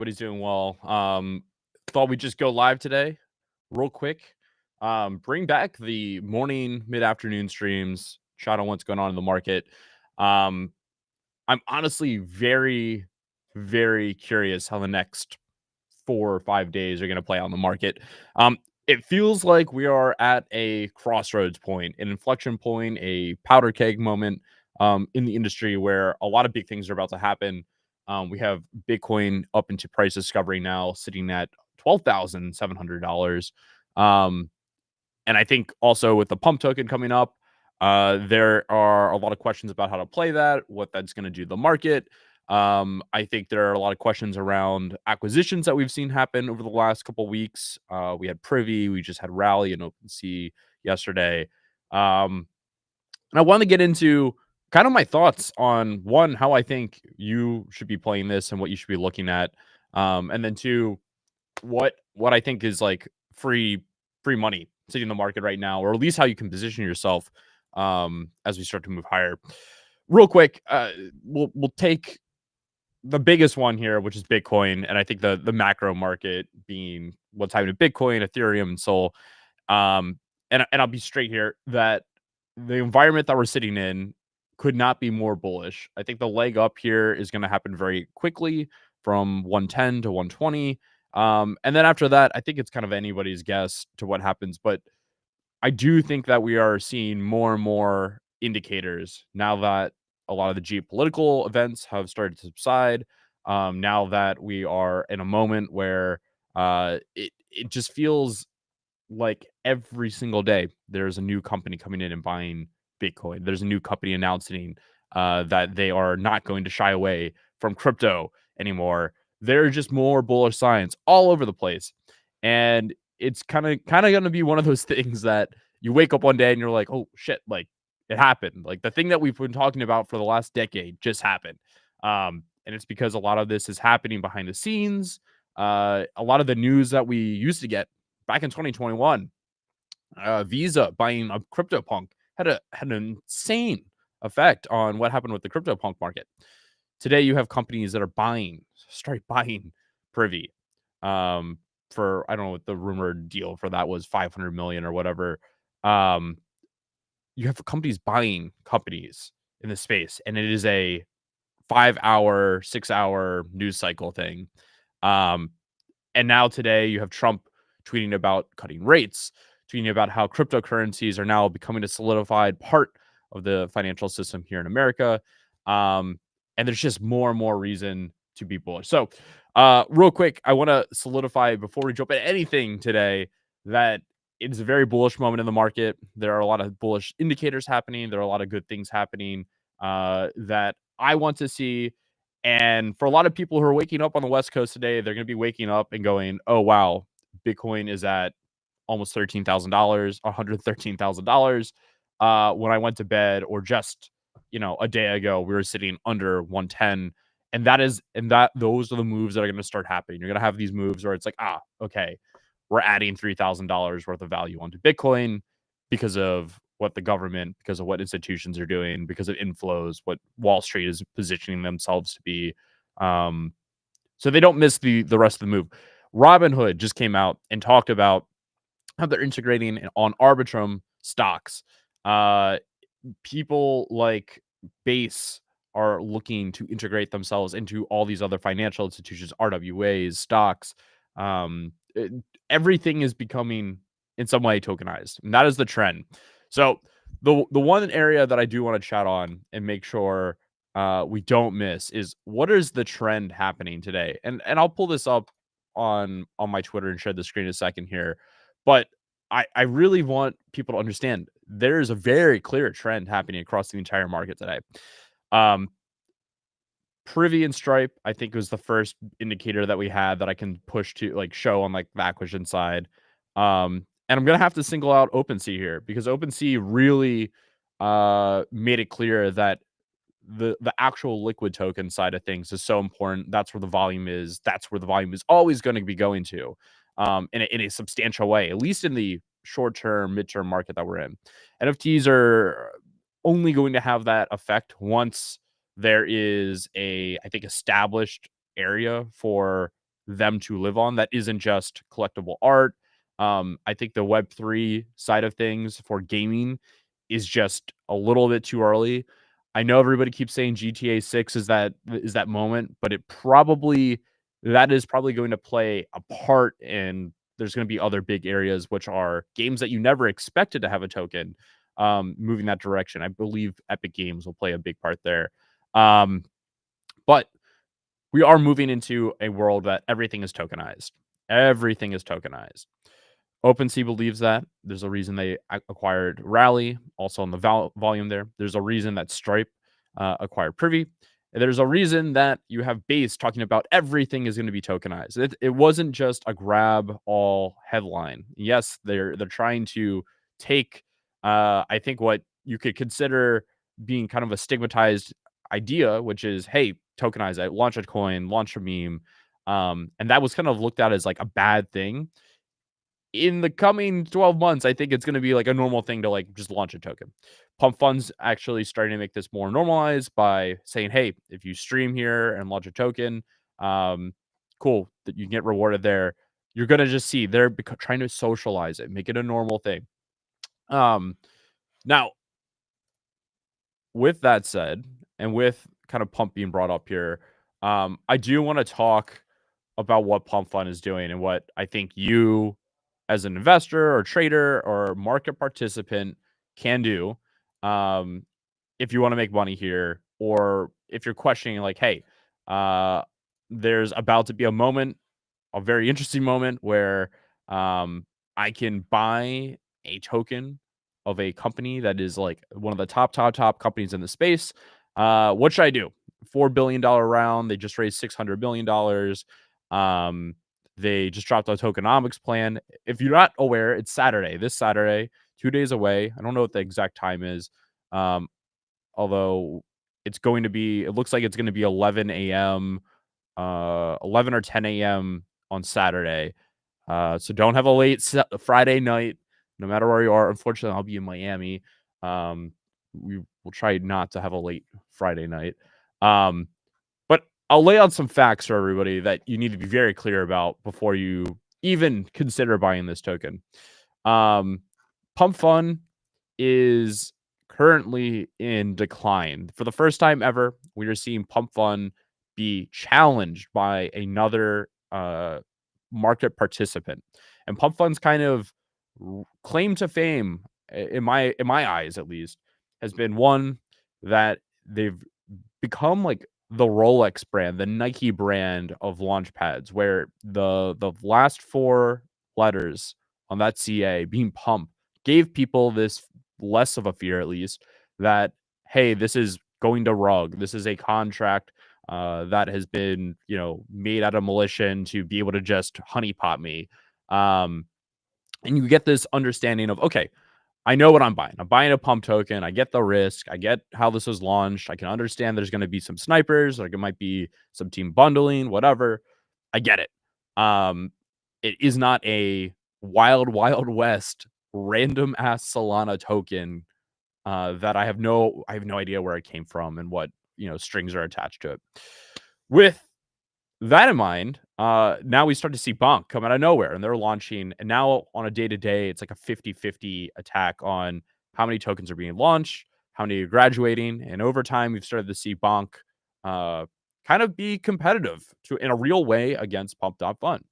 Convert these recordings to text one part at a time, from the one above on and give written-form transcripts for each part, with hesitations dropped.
But he's doing well. Thought we'd just go live today, real quick. Bring back the morning, mid-afternoon streams. Shot on what's going on in the market. Um, I'm honestly very, very curious how the next 4 or 5 days are going to play out in the market. It feels like we are at a crossroads point, an inflection point, a powder keg moment in the industry where a lot of big things are about to happen. We have Bitcoin up into price discovery now, sitting at $12,700. Um, and I think also with the pump token coming up, there are a lot of questions about how to play that, what that's going to do to the market. I think there are a lot of questions around acquisitions that we've seen happen over the last couple of weeks. We had Privy, we just had Rally and OpenSea yesterday. And I want to get into kind of my thoughts on one, how I think you should be playing this and what you should be looking at. And then two, what I think is like free money sitting in the market right now, or at least how you can position yourself as we start to move higher. Real quick, we'll take the biggest one here, which is Bitcoin, and I think the macro market being what's happening to Bitcoin, Ethereum, and Sol. And I'll be straight here that the environment that we're sitting in could not be more bullish. I think the leg up here is going to happen very quickly from 110 to 120. And then after that, I think it's kind of anybody's guess to what happens. But I do think that we are seeing more and more indicators now that a lot of the geopolitical events have started to subside. Now that we are in a moment where it just feels like every single day there's a new company coming in and buying Bitcoin. There's a new company announcing that they are not going to shy away from crypto anymore. There are just more bullish signs all over the place, and it's kind of going to be one of those things that you wake up one day and you're like, oh shit, like it happened. Like the thing that we've been talking about for the last decade just happened. And it's because a lot of this is happening behind the scenes. A lot of the news that we used to get back in 2021, Visa buying a CryptoPunk had an insane effect on what happened with the CryptoPunk market. Today, you have companies that are start buying Privy for, I don't know what the rumored deal for that was, 500 million or whatever. Um, you have companies buying companies in the space, and it is a 5 hour, 6 hour news cycle thing. Um, and now today you have Trump tweeting about cutting rates, tweeting about how cryptocurrencies are now becoming a solidified part of the financial system here in America. Um, and there's just more and more reason to be bullish. So, real quick, I want to solidify before we jump at anything today that it's a very bullish moment in the market. There are a lot of bullish indicators happening. There are a lot of good things happening that I want to see. And for a lot of people who are waking up on the West Coast today, they're going to be waking up and going, oh, wow, Bitcoin is at almost $13,000, $113,000. When I went to bed, or just, a day ago, we were sitting under 110. Those are the moves that are going to start happening. You're going to have these moves where it's like, okay, we're adding $3,000 worth of value onto Bitcoin because of what the government, because of what institutions are doing, because of inflows, what Wall Street is positioning themselves to be. So they don't miss the rest of the move. Robinhood just came out and talked about how they're integrating on Arbitrum stocks. Uh, People like Base are looking to integrate themselves into all these other financial institutions, RWAs, stocks. Um, it- Everything is becoming in some way tokenized, and that is the trend. So the one area that I do want to chat on and make sure we don't miss is what is the trend happening today, and I'll pull this up on my Twitter and share the screen in a second here, but I really want people to understand there is a very clear trend happening across the entire market today. Um, Privy and Stripe, I think, was the first indicator that we had that I can push to like show on like the acquisition side. And I'm gonna have to single out OpenSea here because OpenSea really made it clear that the actual liquid token side of things is so important. That's where the volume is. That's where the volume is always going to be going to, in a substantial way, at least in the short term, midterm market that we're in. NFTs are only going to have that effect once there is I think, established area for them to live on that isn't just collectible art. I think the Web3 side of things for gaming is just a little bit too early. I know everybody keeps saying GTA 6 is that moment, but that is probably going to play a part, and there's going to be other big areas, which are games that you never expected to have a token, moving that direction. I believe Epic Games will play a big part there. But we are moving into a world that everything is tokenized. Everything is tokenized. OpenSea believes that. There's a reason they acquired Rally, also on the volume there. There's a reason that Stripe acquired Privy. And there's a reason that you have Base talking about everything is going to be tokenized. It wasn't just a grab all headline. Yes, they're trying to take, I think, what you could consider being kind of a stigmatized idea, which is, hey, tokenize it, launch a coin, launch a meme. And that was kind of looked at as like a bad thing. In the coming 12 months, I think it's going to be like a normal thing to like just launch a token. Pump Fund's actually starting to make this more normalized by saying, hey, if you stream here and launch a token, cool, that you can get rewarded there. You're going to just see they're trying to socialize it, make it a normal thing. Now, with that said, and with kind of Pump being brought up here, I do want to talk about what Pump Fund is doing and what I think you, as an investor or trader or market participant, can do, if you want to make money here, or if you're questioning, like, hey, there's about to be a moment, a very interesting moment where I can buy a token of a company that is like one of the top companies in the space. What should I do? $4 billion round. They just raised $600 million. They just dropped a tokenomics plan. If you're not aware, it's Saturday, this Saturday, 2 days away. I don't know what the exact time is. Although it looks like it's going to be 11 a.m., 11 or 10 a.m. on Saturday. So don't have a late Friday night, no matter where you are. Unfortunately, I'll be in Miami. We will try not to have a late Friday night. But I'll lay out some facts for everybody that you need to be very clear about before you even consider buying this token. Pump Fund is currently in decline. For the first time ever, we are seeing Pump Fund be challenged by another market participant. And Pump Fund's kind of claim to fame, in my eyes at least, has been one that they've become like the Rolex brand, the Nike brand of launch pads, where the last four letters on that CA being Pump gave people this less of a fear, at least, that, hey, this is going to rug. This is a contract that has been, made out of militia to be able to just honeypot me. And you get this understanding of, okay, I know what I'm buying. I'm buying a Pump token. I get the risk. I get how this was launched. I can understand there's going to be some snipers, like it might be some team bundling, whatever. I get it. It is not a wild west random ass Solana token that I have no idea where it came from and what strings are attached to it. With that in mind, now we start to see Bonk come out of nowhere, and they're launching. And now on a day-to-day, it's like a 50-50 attack on how many tokens are being launched, how many are graduating. And over time, we've started to see Bonk kind of be competitive in a real way against Pump.Fun.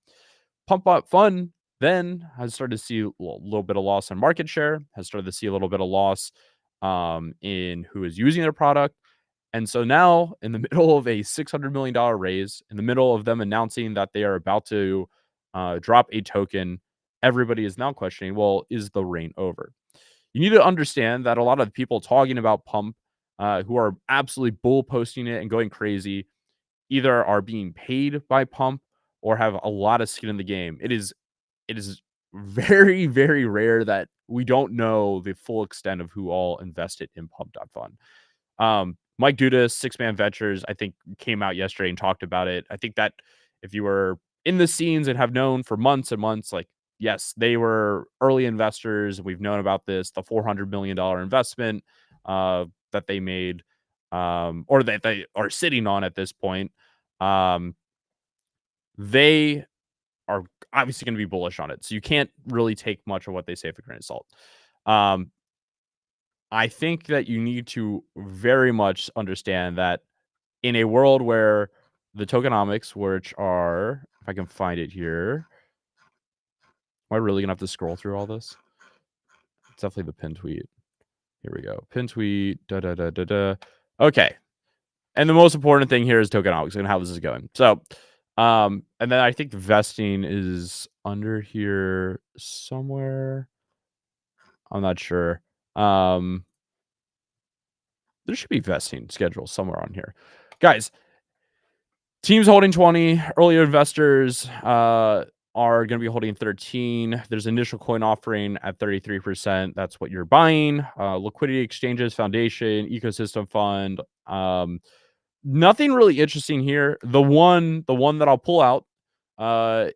Pump.Fun then has started to see a little bit of loss in market share, has started to see a little bit of loss in who is using their product. And so now, in the middle of a $600 million raise, in the middle of them announcing that they are about to drop a token, everybody is now questioning, well, is the reign over? You need to understand that a lot of the people talking about Pump, who are absolutely bull posting it and going crazy, either are being paid by Pump or have a lot of skin in the game. It is very, very rare that we don't know the full extent of who all invested in Pump.Fun. Mike Dudas, Six Man Ventures, I think, came out yesterday and talked about it. I think that if you were in the scenes and have known for months and months, like, yes, they were early investors. We've known about this, the $400 million investment that they made, or that they are sitting on at this point. they are obviously going to be bullish on it. So you can't really take much of what they say with a grain of salt. Um, I think that you need to very much understand that in a world where the tokenomics, which are, if I can find it here, am I really gonna have to scroll through all this? It's definitely the pin tweet. Here we go. Pin tweet. Da da da da da. Okay. And the most important thing here is tokenomics and how this is going. So, and then I think vesting is under here somewhere. I'm not sure. There should be vesting schedule somewhere on here. Guys, teams holding 20, earlier investors are going to be holding 13. There's initial coin offering at 33%. That's what you're buying. Liquidity exchanges, foundation, ecosystem fund. Nothing really interesting here. The one that I'll pull out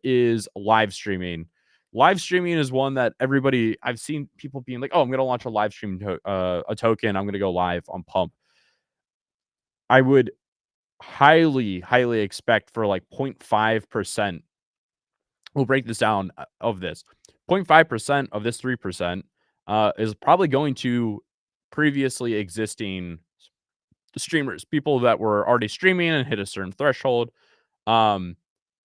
is live streaming. Live streaming is one that I've seen people being like, "Oh, I'm going to launch a live stream a token. I'm going to go live on Pump." I would highly expect for like 0.5%. We'll break this down of this. 0.5% of this 3% is probably going to previously existing streamers, people that were already streaming and hit a certain threshold.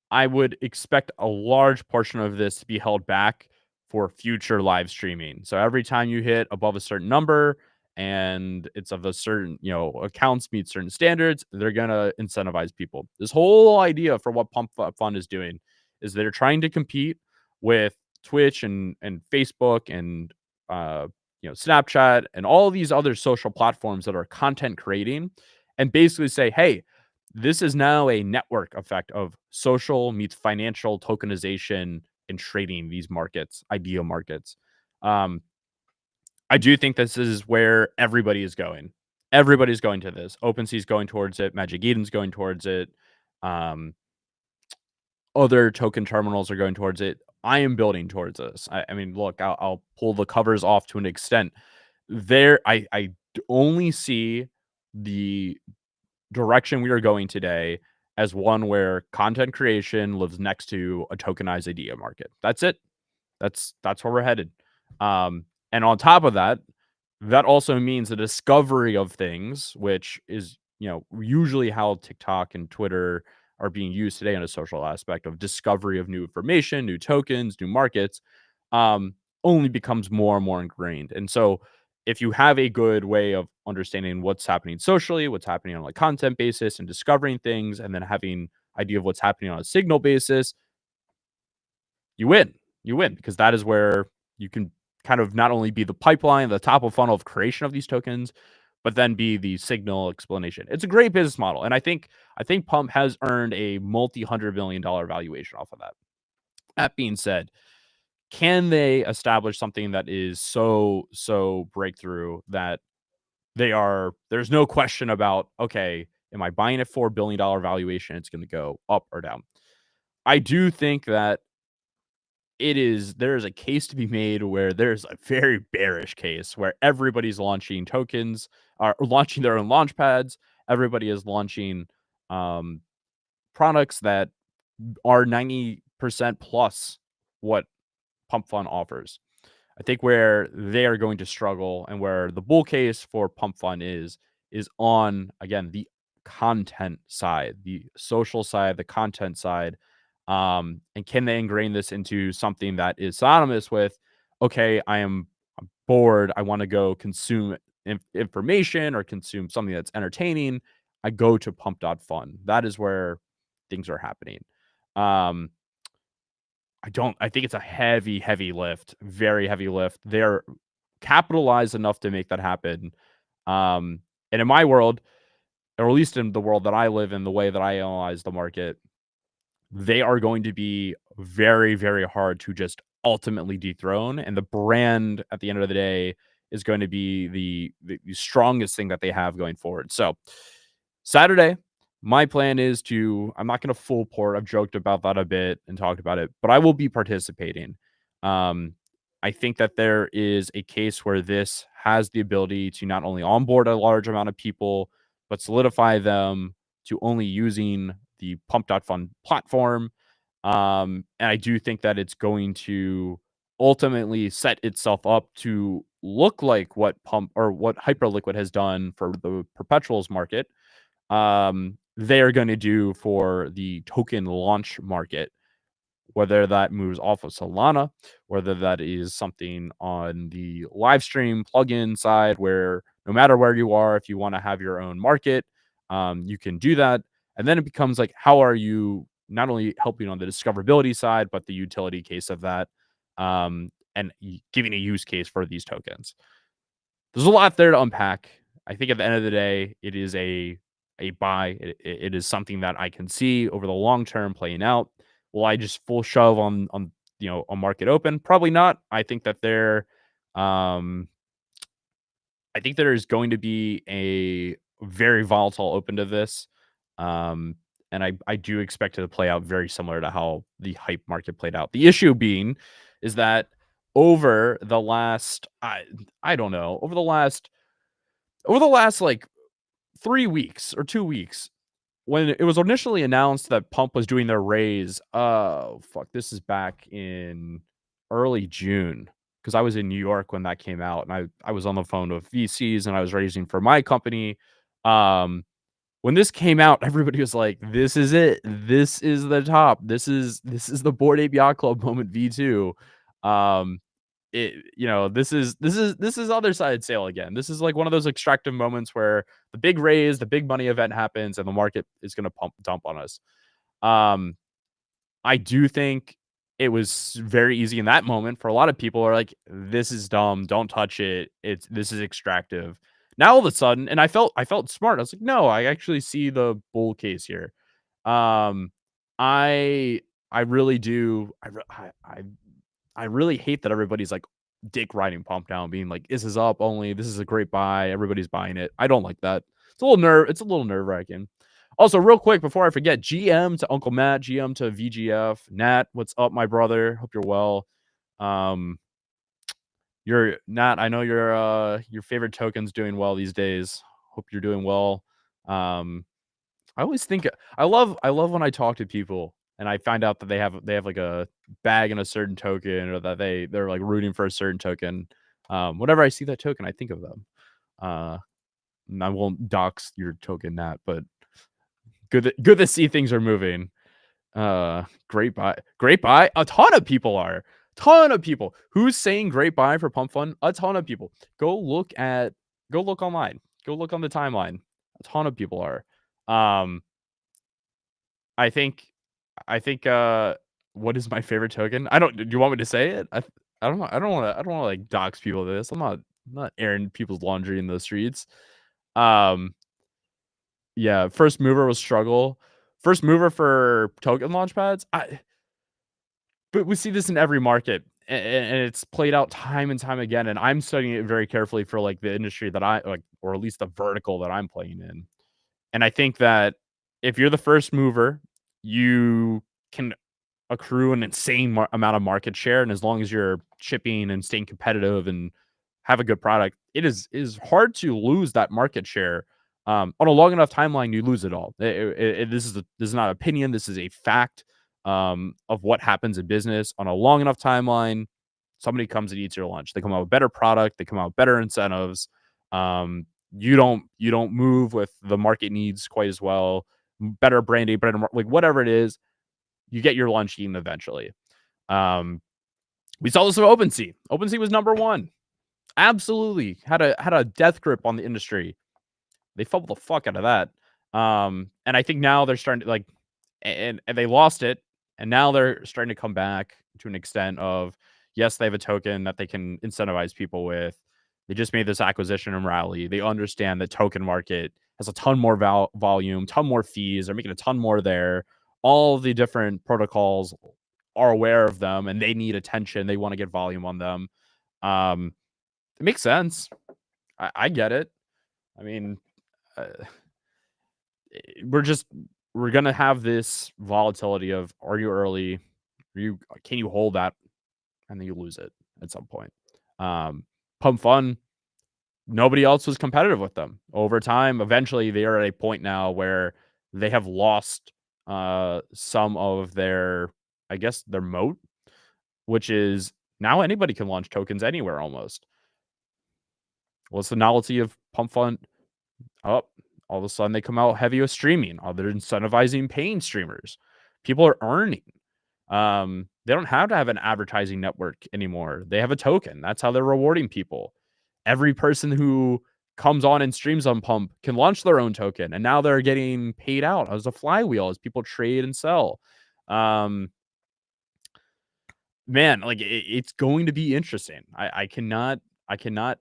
I would expect a large portion of this to be held back for future live streaming. So every time you hit above a certain number and it's of a certain, accounts meet certain standards, they're going to incentivize people. This whole idea for what Pump Fund is doing is they're trying to compete with Twitch and Facebook and Snapchat and all these other social platforms that are content creating, and basically say, hey, this is now a network effect of social meets financial tokenization and trading these markets, idea markets. I do think this is where everybody is going. Everybody's going to this. OpenSea's going towards it. Magic Eden's going towards it. Other token terminals are going towards it. I am building towards this. I mean, look, I'll pull the covers off to an extent. I only see the direction we are going today as one where content creation lives next to a tokenized idea market. That's it. That's where we're headed. And on top of that, that also means the discovery of things, which is, usually how TikTok and Twitter are being used today in a social aspect of discovery of new information, new tokens, new markets, only becomes more and more ingrained. And so if you have a good way of understanding what's happening socially, what's happening on a content basis and discovering things, and then having idea of what's happening on a signal basis, you win. You win because that is where you can kind of not only be the pipeline, the top of funnel of creation of these tokens, but then be the signal explanation. It's a great business model. And I think Pump has earned a multi-$100 million valuation off of that. That being said, can they establish something that is so breakthrough that there's no question about, okay, am I buying a $4 billion valuation? It's going to go up or down. I do think that there's a case to be made where there's a very bearish case where everybody's launching tokens or launching their own launch pads. Everybody is launching products that are 90% plus what Pump Fund offers. I think where they are going to struggle and where the bull case for Pump Fund is on, again, the content side, the social side, the content side. And can they ingrain this into something that is synonymous with, okay, I'm bored, I want to go consume information or consume something that's entertaining, I go to Pump.Fun. That is where things are happening. I think it's a heavy lift, very heavy lift. They're capitalized enough to make that happen. And in my world, or at least in the world that I live in, the way that I analyze the market, they are going to be very hard to just ultimately dethrone. And the brand at the end of the day is going to be the strongest thing that they have going forward. So Saturday, my plan is I'm not going to full port. I've joked about that a bit and talked about it, but I will be participating. I think that there is a case where this has the ability to not only onboard a large amount of people, but solidify them to only using the Pump.Fun platform. And I do think that it's going to ultimately set itself up to look like what Pump or what Hyperliquid has done for the perpetuals market. They're going to do for the token launch market, whether that moves off of Solana, whether that is something on the live stream plugin side, where no matter where you are, if you want to have your own market, you can do that. And then it becomes like, how are you not only helping on the discoverability side, but the utility case of that, and giving a use case for these tokens. There's a lot there to unpack. I think at the end of the day, it is a buy. It is something that I can see over the long term playing out. Will I just full shove on a market open? Probably not. Um I think there is going to be a very volatile open to this. Um and I do expect it to play out very similar to how the hype market played out. The issue being is that over the last I don't know, over the last like 3 weeks or 2 weeks, when it was initially announced that Pump was doing their raise, oh fuck, this is back in early June, because I was in New York when that came out, and I was on the phone with VCs and I was raising for my company. Um, when this came out, everybody was like, "This is it. This is the top. This is the Bored Ape Yacht Club moment V2." Um, this is other side sale again. This is like one of those extractive moments where the big raise, the big money event happens, and the market is going to pump dump on us. Um, I do think it was very easy in that moment for a lot of people are like, this is dumb, don't touch it. This is extractive. Now all of a sudden, and I felt smart. I was like, no, I actually see the bull case here. Um, I I really do. I really hate that everybody's like dick riding Pump down, being like, "This is up only. This is a great buy. Everybody's buying it." I don't like that. It's a little nerve wracking. Also, real quick before I forget, GM to Uncle Matt, GM to VGF, Nat, what's up, my brother? Hope you're well. Um, you're Nat. I know your favorite token's doing well these days. Hope you're doing well. Um, I always think I love when I talk to people and I find out that they have like a bag in a certain token, or that they're like rooting for a certain token. Whenever I see that token, I think of them. Uh, and I won't dox your token, Nat, but good to see things are moving. Great buy, great buy. A ton of people are. Ton of people. Who's saying great buy for Pump Fund? A ton of people. Go look online. Go look on the timeline. A ton of people are. Um, I think what is my favorite token? I don't Do you want me to say it? I don't know. I don't wanna like dox people to this. I'm not airing people's laundry in the streets. Um, yeah, first mover was struggle. First mover for token launch pads. But we see this in every market, and it's played out time and time again, and I'm studying it very carefully for like the industry that I like, or at least the vertical that I'm playing in. And I think that if you're the first mover, you can accrue an insane amount of market share, and as long as you're shipping and staying competitive and have a good product, it is hard to lose that market share. On a long enough timeline, you lose it all. This is not opinion. This is a fact, of what happens in business. On a long enough timeline, somebody comes and eats your lunch. They come out with better product. They come out with better incentives. You don't move with the market needs quite as well. Better branding, better like whatever it is, you get your lunch eaten eventually. Um, we saw this with OpenSea. OpenSea was number one. Absolutely had a death grip on the industry. They fumbled the fuck out of that. And I think now they're starting to like, and they lost it, and now they're starting to come back to an extent of, yes, they have a token that they can incentivize people with. They just made this acquisition in Rally. They understand the token market has a ton more volume, ton more fees. They're making a ton more there. All the different protocols are aware of them, and they need attention. They want to get volume on them. Um, it makes sense. I get it. I mean, uh, we're just we're gonna have this volatility of, are you early? Can you hold that? And then you lose it at some point. Pump Fun, nobody else was competitive with them over time. Eventually, they are at a point now where they have lost some of their I guess, their moat, which is now anybody can launch tokens anywhere almost. What's the novelty of Pump Fund? Oh, all of a sudden they come out heavy with streaming. Oh, they're incentivizing paying streamers. People are earning. They don't have to have an advertising network anymore. They have a token. That's how they're rewarding people. Every person who comes on and streams on Pump can launch their own token, and now they're getting paid out as a flywheel as people trade and sell. Man, like it's going to be interesting. I cannot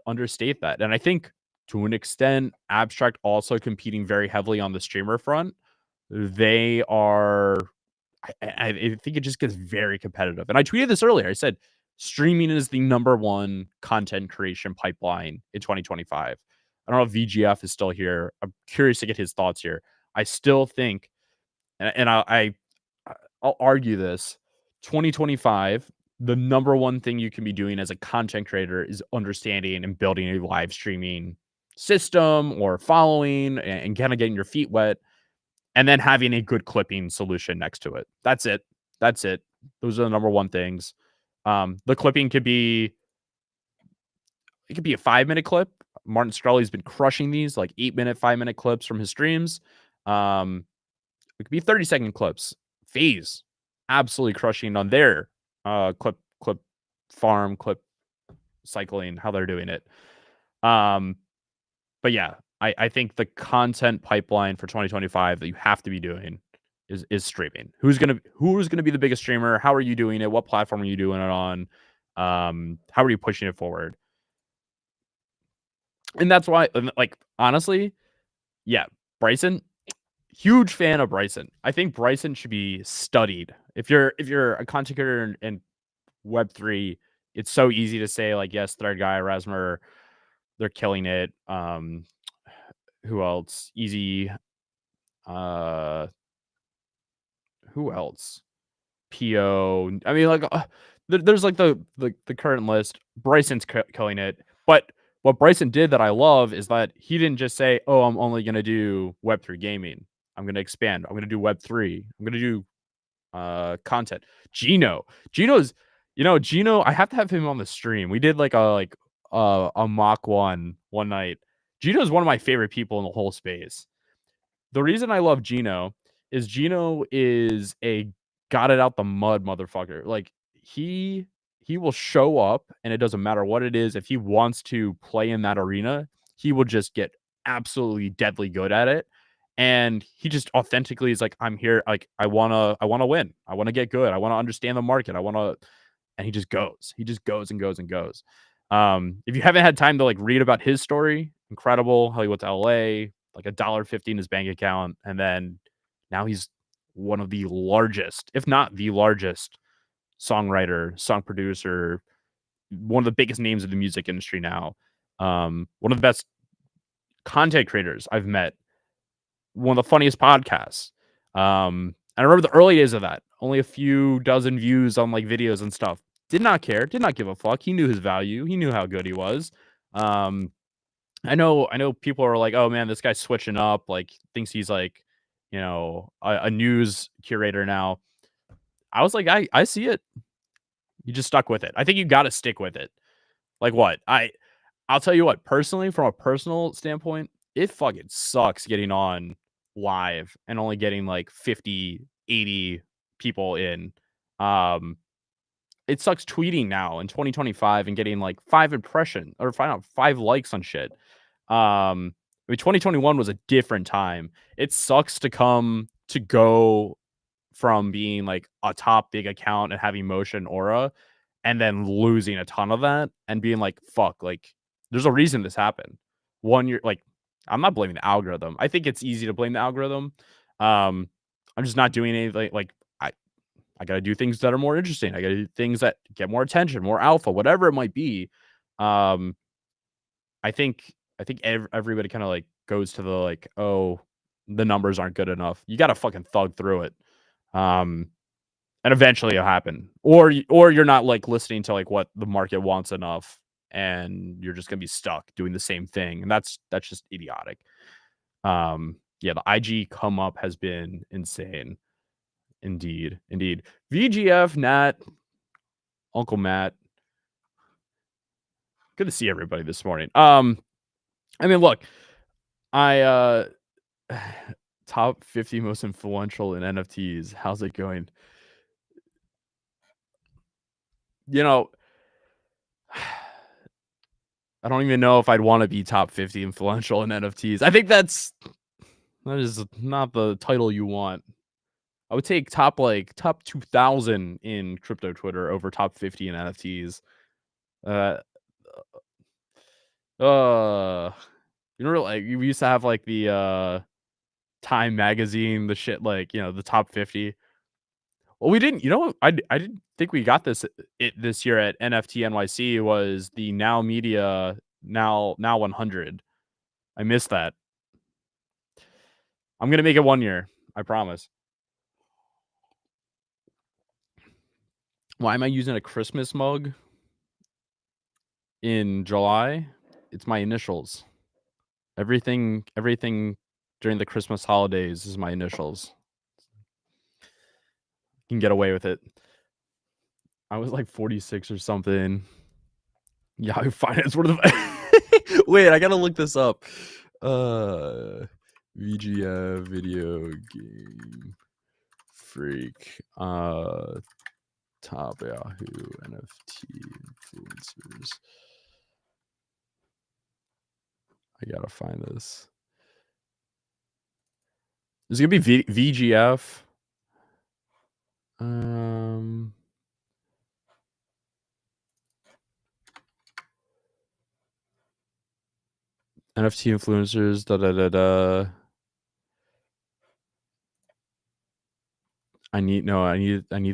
understate that. And I think to an extent, Abstract also competing very heavily on the streamer front. They are I think it just gets very competitive. And I tweeted this earlier. I said streaming is the number one content creation pipeline in 2025. I don't know if VGF is still here. I'm curious to get his thoughts here. I still think, and I'll argue this, 2025, the number one thing you can be doing as a content creator is understanding and building a live streaming system or following and kind of getting your feet wet and then having a good clipping solution next to it. That's it. That's it. Those are the number one things. The clipping could be a 5-minute clip. Martin Scully's been crushing these like 8-minute, 5-minute clips from his streams. It could be 30-second clips. FaZe absolutely crushing on their clip farm, clip cycling, how they're doing it. But yeah, I think the content pipeline for 2025 that you have to be doing is streaming. Who's gonna be the biggest streamer? How are you doing it? What platform are you doing it on? How are you pushing it forward? And that's why, like, honestly, yeah, Bryson, huge fan of Bryson. I think Bryson should be studied. If you're a content creator in Web3, it's so easy to say like, yes, Thread Guy, Rasmer, they're killing it. Who else? Easy. Who else? PO. I mean, like, there's like the current list. Bryson's killing it, but what Bryson did that I love is that he didn't just say, "Oh, I'm only gonna do Web3 gaming. I'm gonna expand. I'm gonna do Web3. I'm gonna do content." Gino's, Gino. I have to have him on the stream. We did like a mock one night. Gino's one of my favorite people in the whole space. The reason I love Gino is a got it out the mud motherfucker. Like he will show up and it doesn't matter what it is. If he wants to play in that arena, he will just get absolutely deadly good at it. And he just authentically is like, I'm here. Like, I wanna win. I wanna get good. I wanna understand the market. And he just goes. He just goes and goes and goes. If you haven't had time to like read about his story, incredible how he went to LA, like $1.50 in his bank account, and then now he's one of the largest, if not the largest, songwriter, song producer, one of the biggest names of the music industry now. One of the best content creators I've met. One of the funniest podcasts. I remember the early days of that. Only a few dozen views on like videos and stuff. Did not care. Did not give a fuck. He knew his value. He knew how good he was. I know people are like, oh man, this guy's switching up, like thinks he's like, a news curator now. I was like, I see it. You just stuck with it. I think you got to stick with it. Like what? I'll tell you what, personally, from a personal standpoint, it fucking sucks getting on live and only getting like 50, 80 people in. It sucks tweeting now in 2025 and getting like 5 impressions or 5 likes on shit. I mean, 2021 was a different time. It sucks to go from being like a top big account and having motion aura and then losing a ton of that and being like, fuck, like there's a reason this happened. One year, like, I'm not blaming the algorithm. I think it's easy to blame the algorithm. I'm just not doing anything like I got to do things that are more interesting. I got to do things that get more attention, more alpha, whatever it might be. I think everybody kind of like goes to the like, oh, the numbers aren't good enough. You got to fucking thug through it. And eventually it'll happen. Or you're not like listening to like what the market wants enough and you're just going to be stuck doing the same thing. And that's just idiotic. Yeah, the IG come up has been insane. Indeed. VGF, Nat, Uncle Matt. Good to see everybody this morning. I mean, look, I top 50 most influential in NFTs. How's it going? You know, I don't even know if I'd want to be top 50 influential in NFTs. I think that is not the title you want. I would take top 2000 in crypto Twitter over top 50 in NFTs. You know, like we used to have like the Time magazine, the shit like, you know, the top 50. Well, we didn't, you know, I didn't think we got this year at NFT NYC was the Now Media Now 100. I missed that. I'm gonna make it 1 year. I promise. Why am I using a Christmas mug in July? It's my initials. Everything during the Christmas holidays is my initials. You can get away with it. I was like 46 or something. Yahoo Finance. What are the wait? I gotta look this up. VGF video game freak. Top Yahoo NFT influencers. I gotta find this. Is it gonna be VGF? NFT influencers. I need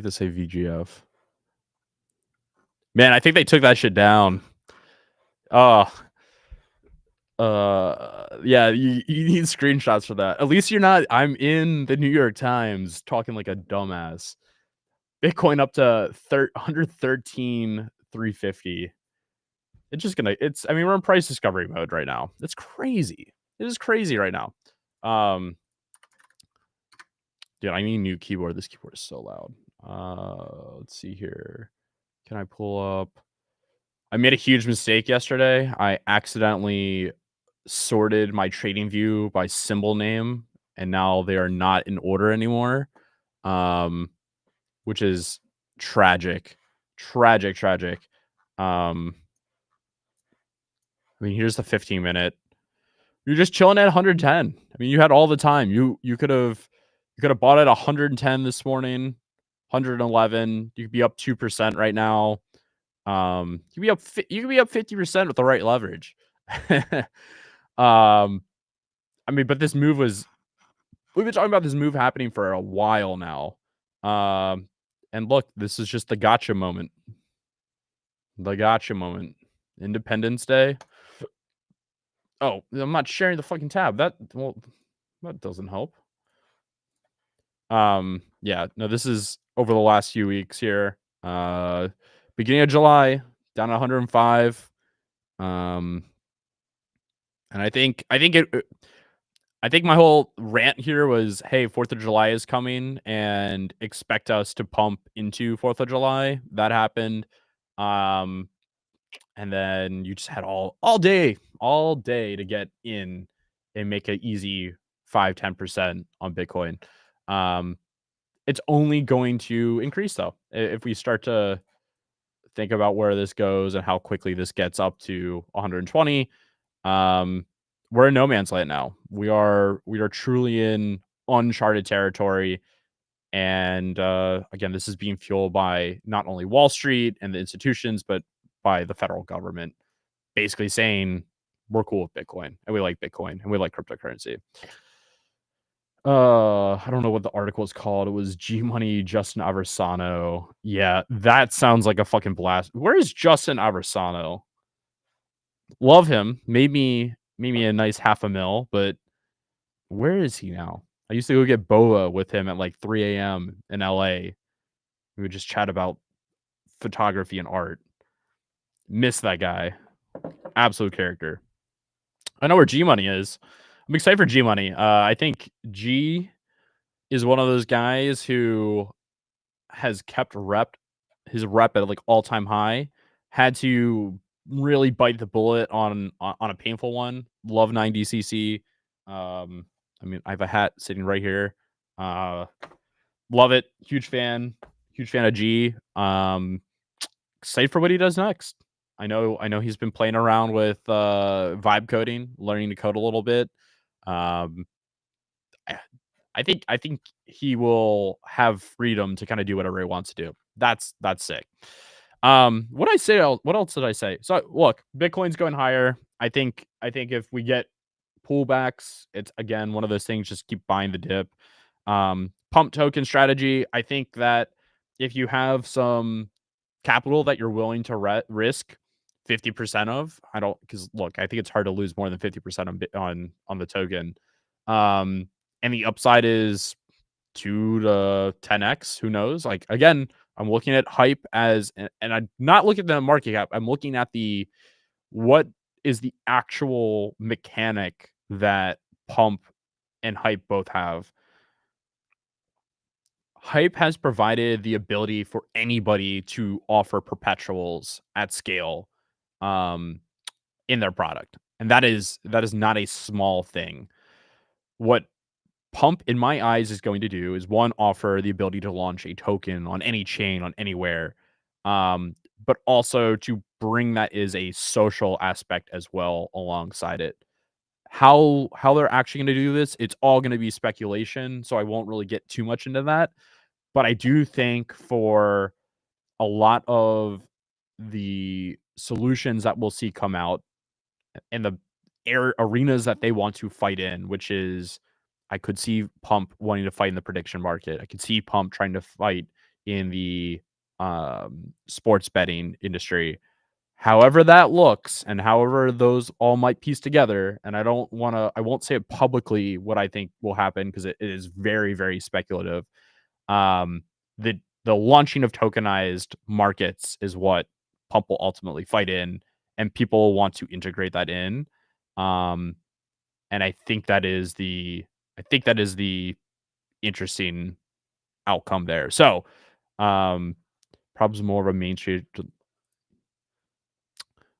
to say VGF. Man, I think they took that shit down. Yeah, you need screenshots for that. At least you're not. I'm in the New York Times talking like a dumbass. Bitcoin up to 113,350. I mean, we're in price discovery mode right now. It's crazy. It is crazy right now. Dude, I need a new keyboard. This keyboard is so loud. Let's see here. Can I pull up? I made a huge mistake yesterday. I accidentally sorted my trading view by symbol name, and now they are not in order anymore. Which is tragic. Tragic. I mean, here's the 15-minute. You're just chilling at 110. I mean, you had all the time. You could have bought it 110 this morning, 111. You could be up 2% right now. You could be up 50% with the right leverage. I mean, but this move we've been talking about this move happening for a while now. And look, this is just the gotcha moment. The gotcha moment. Independence Day. Oh, I'm not sharing the fucking tab. That doesn't help. Yeah, no, this is over the last few weeks here. Beginning of July, down to 105. And I think my whole rant here was, hey, 4th of July is coming and expect us to pump into 4th of July. That happened. And then you just had all day to get in and make an easy 5-10% on Bitcoin. It's only going to increase though if we start to think about where this goes and how quickly this gets up to 120. We're in no man's land now. We are truly in uncharted territory. And again, this is being fueled by not only Wall Street and the institutions, but by the federal government, basically saying we're cool with Bitcoin and we like Bitcoin and we like cryptocurrency. I don't know what the article is called. It was G Money, Justin Aversano. Yeah, that sounds like a fucking blast. Where is Justin Aversano? Love him. Maybe a nice $500,000, but where is he now? I used to go get boba with him at like 3 a.m. in LA. We would just chat about photography and art. Miss that guy. Absolute character. I know where G Money is. I'm excited for G Money. I think G is one of those guys who has kept his rep at like all-time high, had to really bite the bullet on a painful one. Love 90cc. I mean, I have a hat sitting right here. Love it. Huge fan of G. Excited for what he does next. I know he's been playing around with vibe coding, learning to code a little bit. Um, I I think he will have freedom to kind of do whatever he wants to do. That's sick. What else did I say? So look, Bitcoin's going higher. I think if we get pullbacks, it's again one of those things. Just keep buying the dip. Pump token strategy. I think that if you have some capital that you're willing to risk 50% of, I don't because look, I think it's hard to lose more than 50% on the token. And the upside is 2 to 10x. Who knows? Like again, I'm looking at hype and I'm not looking at the market cap. I'm looking at what is the actual mechanic that pump and hype both have. Hype has provided the ability for anybody to offer perpetuals at scale um, in their product. And that is not a small thing. What Pump, in my eyes, is going to do is one, offer the ability to launch a token on any chain, on anywhere, but also to bring that is a social aspect as well alongside it. How they're actually going to do this, it's all going to be speculation, so I won't really get too much into that. But I do think for a lot of the solutions that we'll see come out and the arenas that they want to fight in, which is I could see Pump wanting to fight in the prediction market. I could see Pump trying to fight in the sports betting industry. However that looks and however those all might piece together, and I won't say it publicly what I think will happen because it is very, very speculative. Um, the launching of tokenized markets is what Pump will ultimately fight in, and people want to integrate that in. Um, and I think that is the interesting outcome there. So, um, probably more of a mainstream.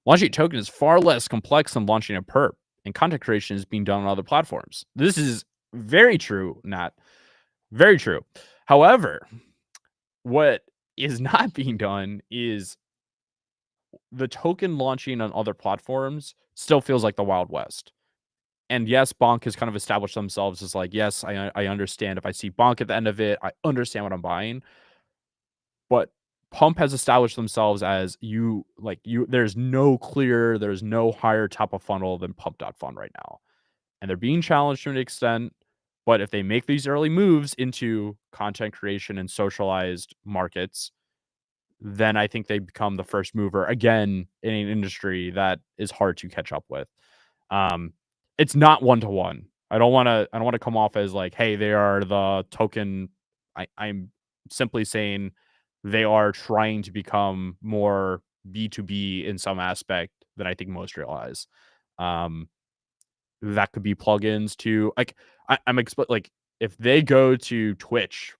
Launching a token is far less complex than launching a perp, and content creation is being done on other platforms. This is very true, Nat. Very true. However, what is not being done is the token launching on other platforms still feels like the Wild West. And yes, Bonk has kind of established themselves as like, yes, I understand if I see Bonk at the end of it, I understand what I'm buying. But Pump has established themselves as there's no higher top of funnel than Pump.fun right now. And they're being challenged to an extent. But if they make these early moves into content creation and socialized markets, then I think they become the first mover again in an industry that is hard to catch up with. Um, it's not one to one. I don't want to come off as like, hey, they are the token. I'm simply saying they are trying to become more B2B in some aspect than I think most realize. Um, that could be plugins to like like if they go to Twitch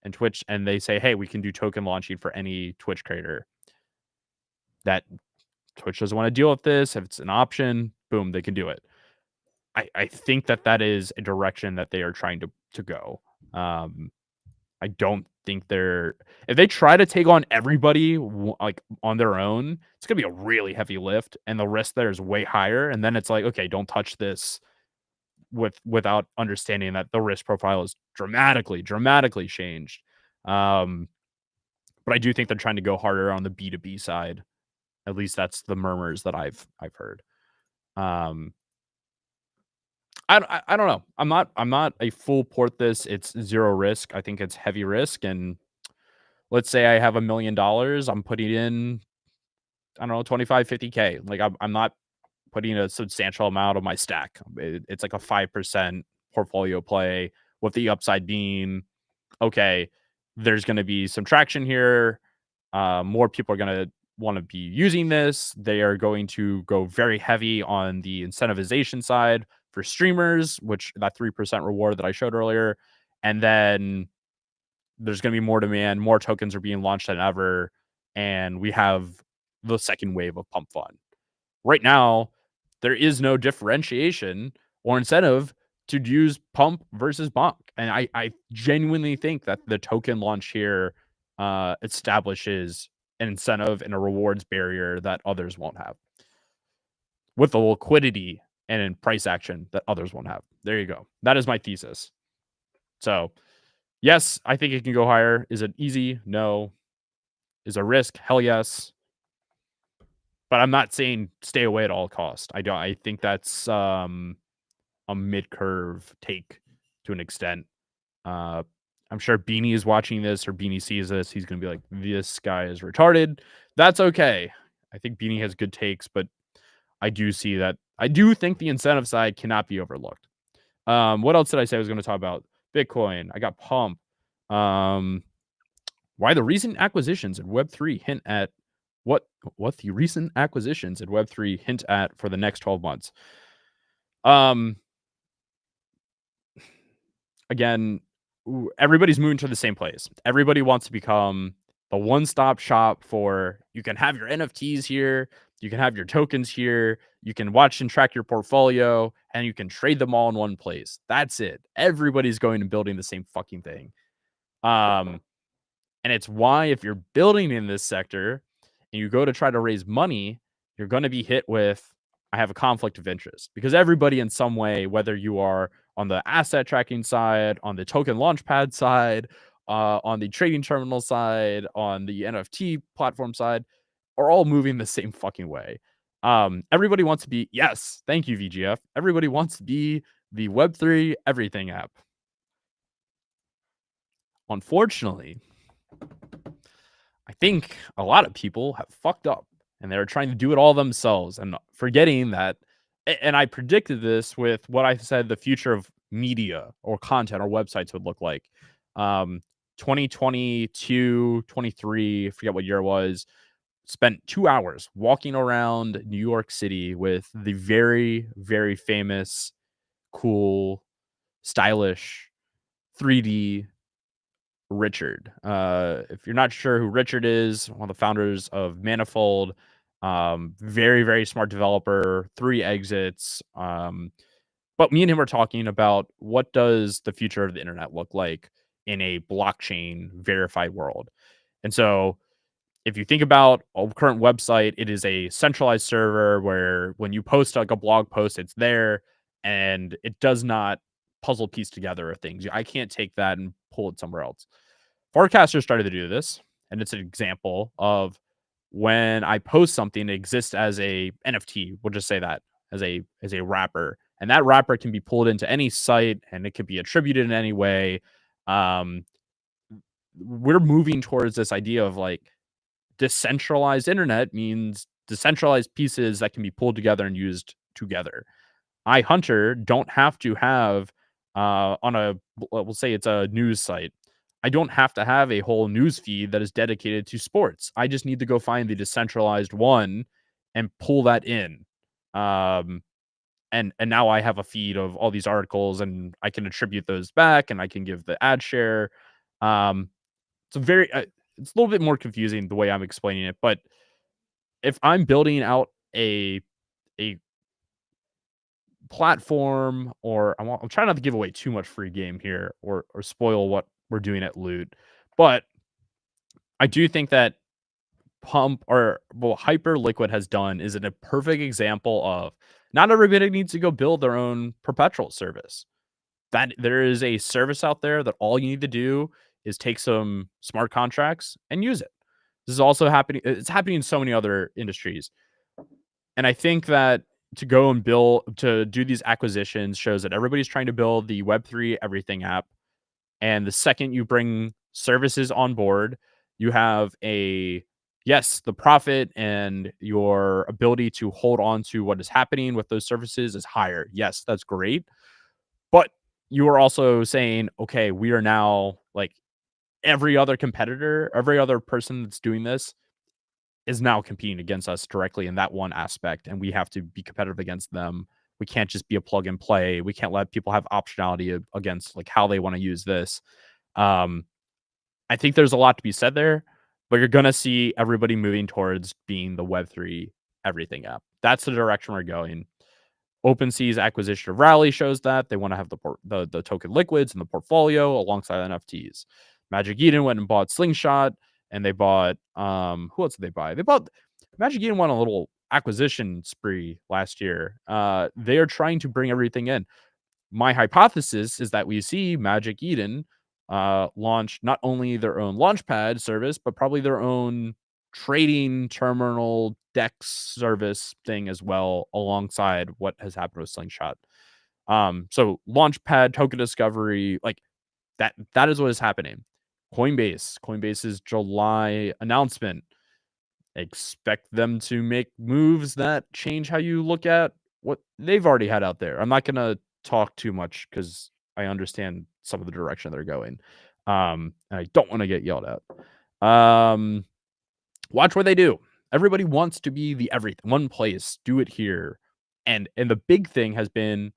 and they say, hey, we can do token launching for any Twitch creator. That Twitch doesn't want to deal with this. If it's an option, boom, they can do it. I think that is a direction that they are trying to go. I don't think if they try to take on everybody like on their own, it's gonna be a really heavy lift, and the risk there is way higher. And then it's like, okay, don't touch this without understanding that the risk profile is dramatically changed. But I do think they're trying to go harder on the B2B side. At least that's the murmurs that I've heard. Um, I don't know. I'm not a full port this. It's zero risk. I think it's heavy risk. And let's say I have $1 million, I'm putting in, I don't know, 25, 50K. Like I'm not putting a substantial amount of my stack. It's like a 5% portfolio play with the upside being, okay, there's going to be some traction here. More people are going to want to be using this. They are going to go very heavy on the incentivization side for streamers, which that 3% reward that I showed earlier. And then there's going to be more demand, more tokens are being launched than ever, and we have the second wave of pump fun. Right now, there is no differentiation or incentive to use pump versus bonk. And I genuinely think that the token launch here establishes an incentive and a rewards barrier that others won't have with the liquidity and in price action that others won't have. There you go. That is my thesis. So, yes, I think it can go higher. Is it easy? No. Is a risk? Hell yes. But I'm not saying stay away at all cost. I don't. I think that's a mid curve take to an extent. Uh, I'm sure Beanie is watching this or Beanie sees this. He's gonna be like, "This guy is retarded." That's okay. I think Beanie has good takes, but I do see that. I do think the incentive side cannot be overlooked. What else did I say I was going to talk about? Bitcoin. I got Pump. Why the recent acquisitions in Web3 hint at what the recent acquisitions in Web3 hint at for the next 12 months. Again, everybody's moving to the same place. Everybody wants to become the one-stop shop for you can have your NFTs here, you can have your tokens here, you can watch and track your portfolio, and you can trade them all in one place. That's it. Everybody's going and building the same fucking thing. And it's why if you're building in this sector and you go to try to raise money, you're going to be hit with I have a conflict of interest because everybody in some way, whether you are on the asset tracking side, on the token launchpad side, on the trading terminal side, on the NFT platform side, are all moving the same fucking way. Everybody wants to be, yes, thank you, VGF. Everybody wants to be the Web3 everything app. Unfortunately, I think a lot of people have fucked up and they're trying to do it all themselves and forgetting that. And I predicted this with what I said the future of media or content or websites would look like. 2022, 23, I forget what year it was, spent 2 hours walking around New York City with the very, very famous, cool, stylish 3D Richard. If you're not sure who Richard is, one of the founders of Manifold, very, very smart developer, 3 exits. But me and him were talking about what does the future of the internet look like in a blockchain verified world. And so if you think about a current website, it is a centralized server where when you post like a blog post, it's there and it does not puzzle piece together things. I can't take that and pull it somewhere else. Forecaster started to do this, and it's an example of when I post something, it exists as a NFT. We'll just say that as a wrapper, and that wrapper can be pulled into any site, and it could be attributed in any way. Um, we're moving towards this idea of like decentralized internet means decentralized pieces that can be pulled together and used together. I Hunter don't have to have on a we'll say it's a news site. I don't have to have a whole news feed that is dedicated to sports. I just need to go find the decentralized one and pull that in. And now I have a feed of all these articles and I can attribute those back and I can give the ad share. It's a very it's a little bit more confusing the way I'm explaining it, but if I'm building out a platform or I'm trying not to give away too much free game here or spoil what we're doing at Loot, but I do think that Pump or Hyperliquid has done is a perfect example of not everybody needs to go build their own perpetual service. That there is a service out there that all you need to do is take some smart contracts and use it. This is also happening. It's happening in so many other industries. And I think that to go and build to do these acquisitions shows that everybody's trying to build the Web3 everything app. And the second you bring services on board, you have the profit and your ability to hold on to what is happening with those services is higher. Yes, that's great. But you are also saying, okay, we are now like every other competitor, every other person that's doing this is now competing against us directly in that one aspect, and we have to be competitive against them we can't just be a plug and play. We can't let people have optionality against like how they want to use this. Um, I think there's a lot to be said there, but you're gonna see everybody moving towards being the Web3 everything app. That's the direction we're going. OpenSea's acquisition of Rally shows that they want to have the token liquids in the portfolio alongside NFTs. Magic Eden went and bought Slingshot, and they bought who else did they buy? They bought Magic Eden went on a little acquisition spree last year. They are trying to bring everything in. My hypothesis is that we see Magic Eden launch not only their own launchpad service, but probably their own trading terminal DEX service thing as well, alongside what has happened with Slingshot. So launchpad token discovery, like that is what is happening. Coinbase's July announcement. Expect them to make moves that change how you look at what they've already had out there. I'm not gonna talk too much because I understand some of the direction they're going. And I don't want to get yelled at. Watch what they do. Everybody wants to be the everything. One place, do it here. And the big thing has been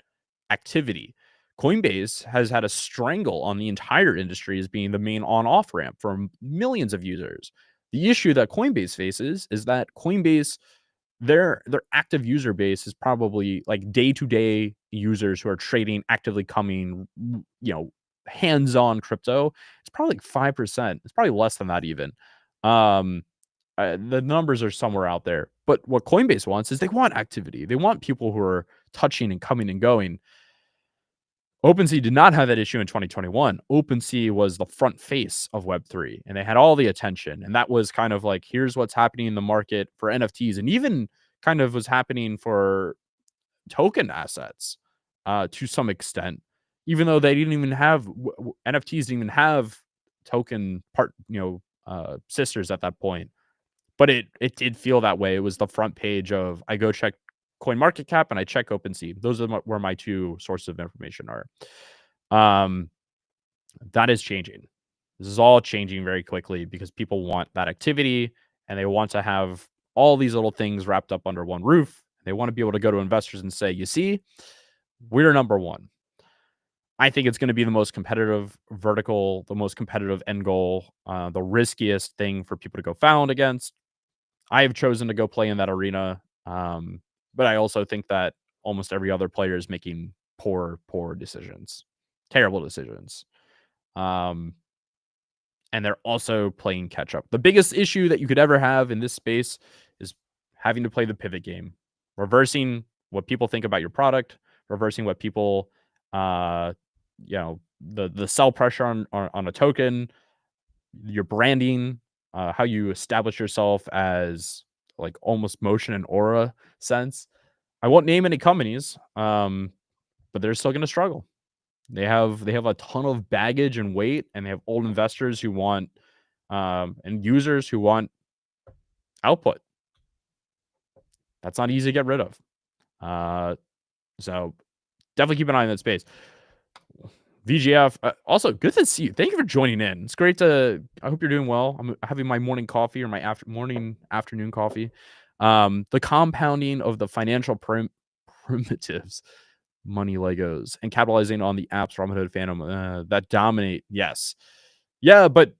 activity. Coinbase has had a strangle on the entire industry as being the main on-off ramp for millions of users. The issue that Coinbase faces is that Coinbase, their active user base is probably like day-to-day users who are trading, actively coming, hands-on crypto. It's probably like 5%. It's probably less than that even. The numbers are somewhere out there. But what Coinbase wants is they want activity. They want people who are touching and coming and going. OpenSea did not have that issue in 2021. OpenSea was the front face of Web3, and they had all the attention. And that was kind of like, here's what's happening in the market for NFTs, and even kind of was happening for token assets to some extent, even though they didn't even have NFTs didn't even have token sisters at that point. But it did feel that way. It was the front page of, I go check CoinMarketCap and I check OpenSea. Those are where my two sources of information are. That is changing. This is all changing very quickly because people want that activity and they want to have all these little things wrapped up under one roof. They want to be able to go to investors and say, you see, we're number one. I think it's going to be the most competitive vertical, the most competitive end goal, the riskiest thing for people to go found against. I have chosen to go play in that arena. But I also think that almost every other player is making poor decisions, terrible decisions. And they're also playing catch up. The biggest issue that you could ever have in this space is having to play the pivot game, reversing what people think about your product, reversing what people, the sell pressure on a token, your branding, how you establish yourself as like almost motion and aura sense. I won't name any companies, but they're still going to struggle. They have a ton of baggage and weight, and they have old investors who want and users who want output. That's not easy to get rid of. So definitely keep an eye on that space. VGF, also good to see you. Thank you for joining in. It's great I hope you're doing well. I'm having my morning coffee or my afternoon coffee. The compounding of the financial primitives, money Legos, and capitalizing on the apps Robinhood Phantom that dominate. Yes. Yeah, but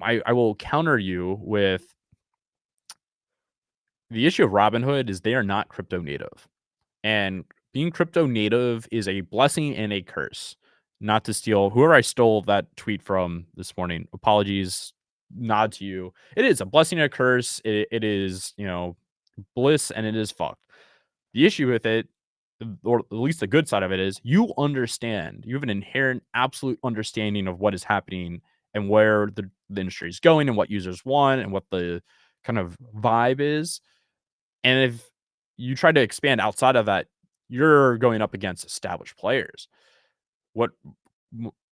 I will counter you with the issue of Robinhood is they are not crypto native. And being crypto native is a blessing and a curse. Not to steal whoever I stole that tweet from this morning. Apologies, nod to you. It is a blessing and a curse. It is, bliss and it is fucked. The issue with it, or at least the good side of it, is you understand. You have an inherent, absolute understanding of what is happening and where the industry is going and what users want and what the kind of vibe is. And if you try to expand outside of that, you're going up against established players. What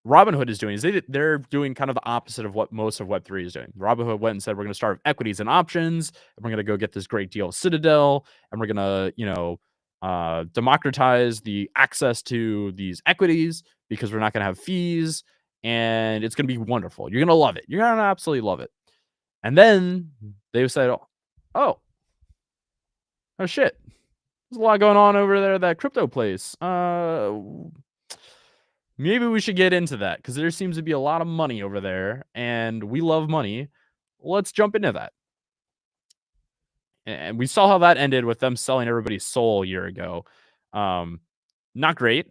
Robinhood is doing is they're doing kind of the opposite of what most of Web3 is doing. Robinhood went and said, we're going to start with equities and options, and we're going to go get this great deal with Citadel, and we're going to, democratize the access to these equities because we're not going to have fees, and it's going to be wonderful. You're going to love it. You're going to absolutely love it. And then they said, oh shit. There's a lot going on over there at that crypto place. Maybe we should get into that because there seems to be a lot of money over there, and we love money. Let's jump into that. And we saw how that ended with them selling everybody's soul a year ago. Not great.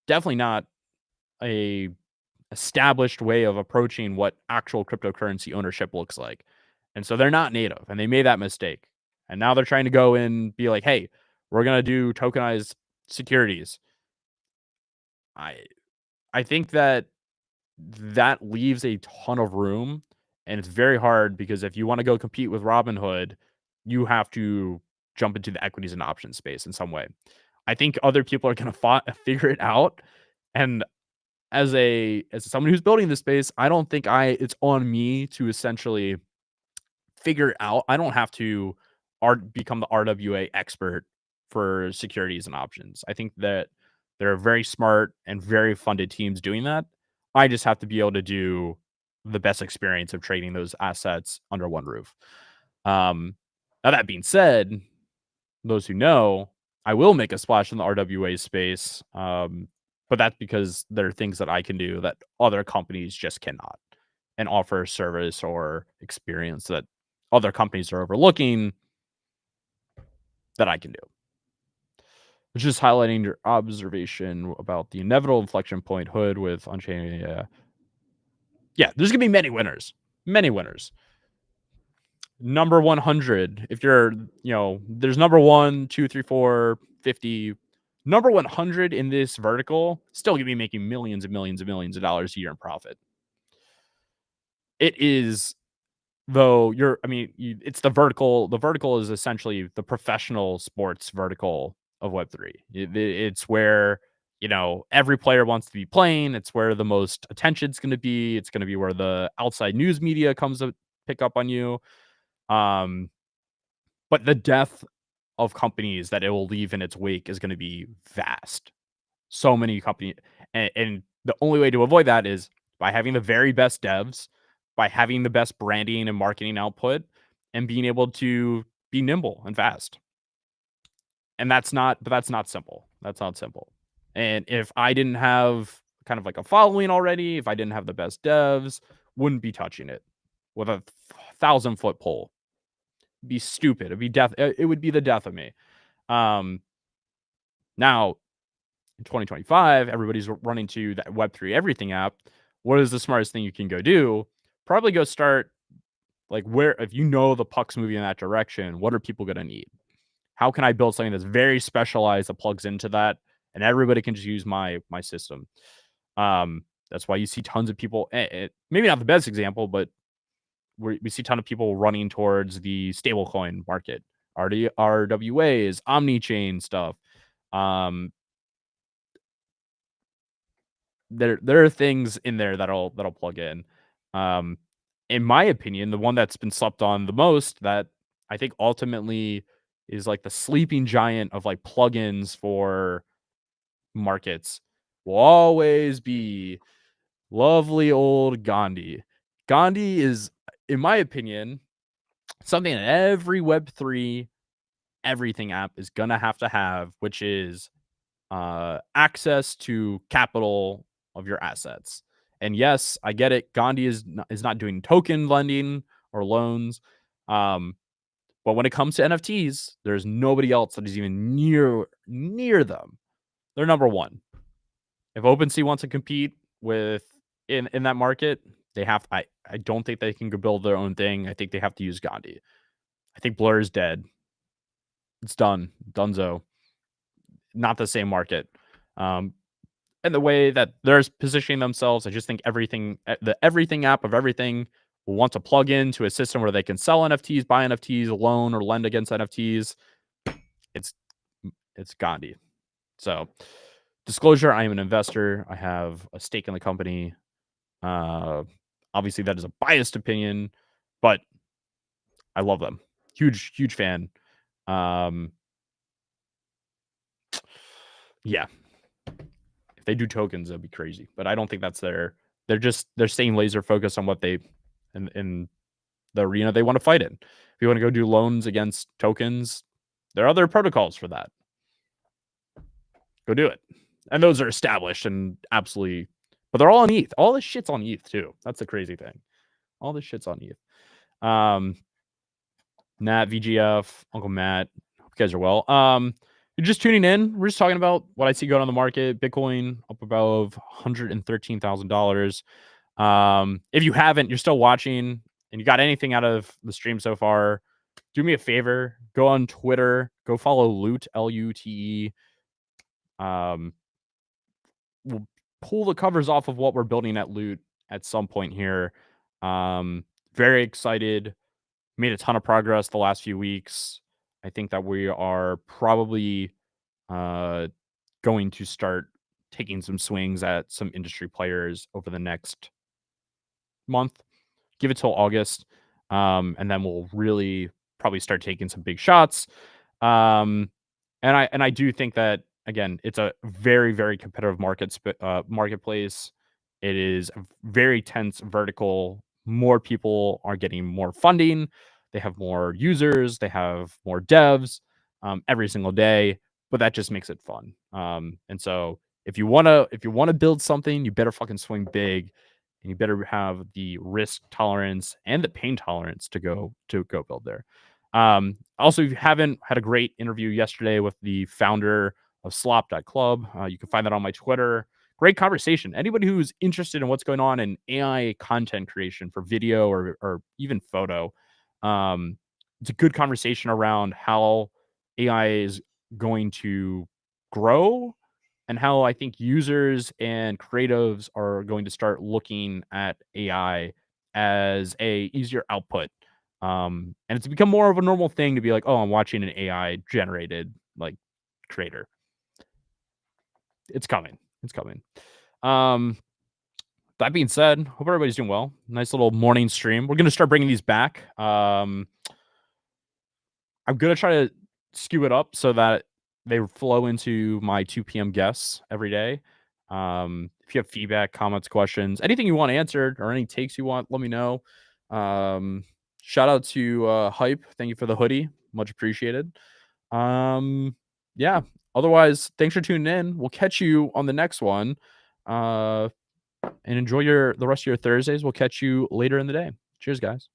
Definitely not a established way of approaching what actual cryptocurrency ownership looks like. And so they're not native, and they made that mistake. And now they're trying to go and be like, "Hey, we're gonna do tokenized securities." I I think that leaves a ton of room, and it's very hard because if you want to go compete with Robinhood, you have to jump into the equities and options space in some way. I think other people are going to figure it out, and as someone who's building this space, I don't think it's on me to essentially figure it out. I don't have to become the RWA expert for securities and options. I think that there are very smart and very funded teams doing that. I just have to be able to do the best experience of trading those assets under one roof. Now that being said, those who know, I will make a splash in the RWA space. But that's because there are things that I can do that other companies just cannot, and offer a service or experience that other companies are overlooking that I can do. Just highlighting your observation about the inevitable inflection point hood with Unchained. Yeah, there's gonna be many winners. Many winners. Number 100. If you're, there's number 1, 2, 3, 4, 50. Number 100 in this vertical still gonna be making millions and millions and millions of dollars a year in profit. It is, though, it's the vertical. The vertical is essentially the professional sports vertical of Web3. It's where, every player wants to be playing. It's where the most attention's going to be. It's going to be where the outside news media comes to pick up on you. But the death of companies that it will leave in its wake is going to be vast. So many companies, and the only way to avoid that is by having the very best devs, by having the best branding and marketing output, and being able to be nimble and fast. And that's not simple. That's not simple. And if I didn't have kind of like a following already, if I didn't have the best devs, wouldn't be touching it with a 1,000-foot pole. It'd be stupid. It'd be death. It would be the death of me. Now, in 2025, everybody's running to that Web3 everything app. What is the smartest thing you can go do? Probably go start, like, where, if the puck's moving in that direction, what are people going to need? How can I build something that's very specialized that plugs into that, and everybody can just use my system? That's why you see tons of people, maybe not the best example, but we see a ton of people running towards the stablecoin market, RWAs, omni-chain stuff. There are things in there that'll plug in. In my opinion, the one that's been slept on the most, that I think ultimately is like the sleeping giant of like plugins for markets, will always be lovely old Gandhi. Gandhi is, in my opinion, something that every Web3 everything app is gonna have to have, which is access to capital of your assets. And yes, I get it. Gandhi is not doing token lending or loans. But when it comes to NFTs, there's nobody else that is even near them. They're number one. If OpenSea wants to compete with in that market, they have. I don't think they can go build their own thing. I think they have to use Gandhi. I think Blur is dead. It's done. Dunzo. Not the same market. And the way that they're positioning themselves, I just think the everything app of everything will want to plug into a system where they can sell NFTs, buy NFTs, loan or lend against NFTs. It's Gandhi. So, disclosure, I am an investor. I have a stake in the company. Obviously, that is a biased opinion, but I love them. Huge fan. Yeah. If they do tokens, that'd be crazy. But I don't think that's they're staying laser focused on what they in the arena they want to fight in. If you want to go do loans against tokens, There are other protocols for that. Go do it. And those are established and absolutely, but they're all on ETH. All this shit's on ETH too. That's the crazy thing. All this shit's on ETH. Nat, VGF, Uncle Matt, hope you guys are well. You're just tuning in. We're just talking about what I see going on the market. Bitcoin up above $113,000. If you haven't, you're still watching and you got anything out of the stream so far, do me a favor. Go on Twitter. Go follow Lute, Lute. We'll pull the covers off of what we're building at Lute at some point here. Very excited. Made a ton of progress the last few weeks. I think that we are probably going to start taking some swings at some industry players over the next month. Give it till August, and then we'll really probably start taking some big shots. And I do think that, again, it's a very, very competitive marketplace. It is a very tense vertical. More people are getting more funding. They have more users. They have more devs every single day. But that just makes it fun. And so if you wanna build something, you better fucking swing big, and you better have the risk tolerance and the pain tolerance to go build there. Also, if you haven't, had a great interview yesterday with the founder of Slop.club. You can find that on my Twitter. Great conversation. Anybody who's interested in what's going on in AI content creation for video or even photo, it's a good conversation around how AI is going to grow and how I think users and creatives are going to start looking at AI as a easier output. And it's become more of a normal thing to be like, oh, I'm watching an AI generated like creator. It's coming. It's coming. That being said, hope everybody's doing well. Nice little morning stream. We're gonna start bringing these back. I'm gonna try to skew it up so that they flow into my 2 p.m. guests every day. If you have feedback, comments, questions, anything you want answered, or any takes you want, let me know. Shout out to Hype. Thank you for the hoodie. Much appreciated. Yeah. Otherwise, thanks for tuning in. We'll catch you on the next one. And enjoy the rest of your Thursdays. We'll catch you later in the day. Cheers, guys.